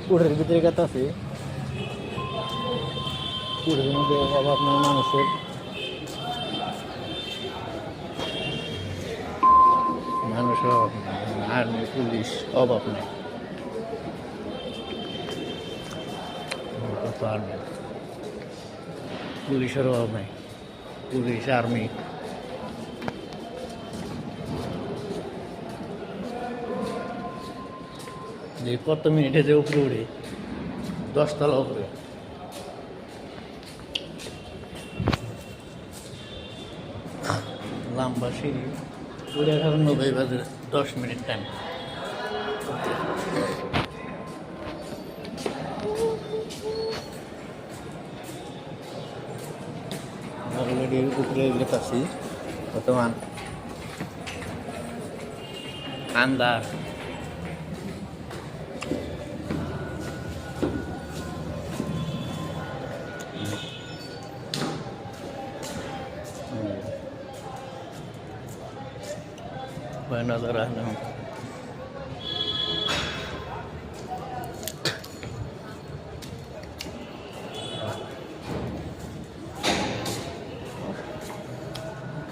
কুড়ের ভিতরে কথা আছে, কুড়ের মধ্যে অভাব নেই মানুষের, মানুষের অভাব নেই, আর্মি পুলিশ অভাব নেই, কত আর্মি পুলিশের অভাব নেই, পুলিশ আর্মি যে কত মিনিটে যে উপরে উড়ে 10 তলা উপরে, লম্বা সিঁড়ি উড়ে এখন 90 বাজে 10 মিনিট টাইম। অলরেডি উপরে গেছি বর্তমান আন্দার नज़र आ रहा हूँ।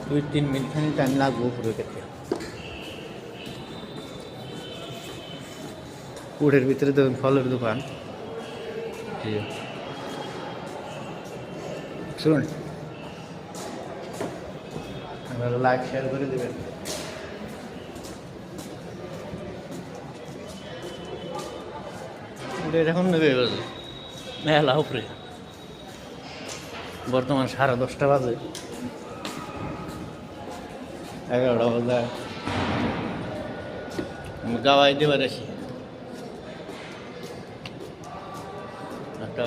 দুই তিন মিনিট খানি টাইম লাগবো পুরো কেটে। কুড়ের ভিতরে দেখুন ফলের দোকান, শুনুন আপনারা লাইক শেয়ার করে দেবেন। এখন নেবে মেলা উপরে, বর্তমান 10:30 বাজে, 11টা বাজে আমি গাওয়াই দেবার আসি। একটা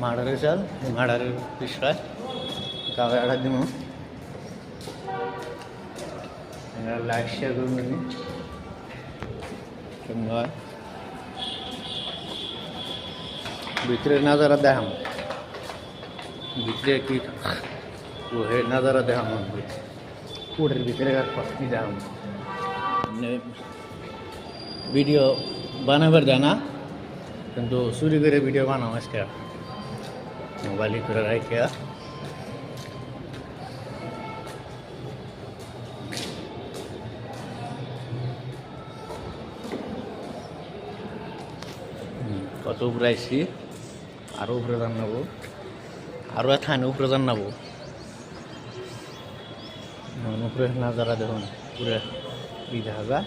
মার্ডারের চাল, এই মার্ডারের বিষয় গাওয়াই আড়া দিব, লাইক শেয়ার করবেন কিংবা ভিতরে নাজারা দেখাম, ভিতরে কি ওহে নাজারা দেখাম, কুড়ের ভিতরে কি দেখাম। ভিডিও বানাবার দেয় না, কিন্তু চুরি করে ভিডিও বানাও আজকে মোবাইল করে রাখিয়া। কত উপরে আইসি, আরও উপরে জানাবো, আরও এখানে উপরে জানাবো। উপরে নাজারা দেখুন পুরো দেখা যায়।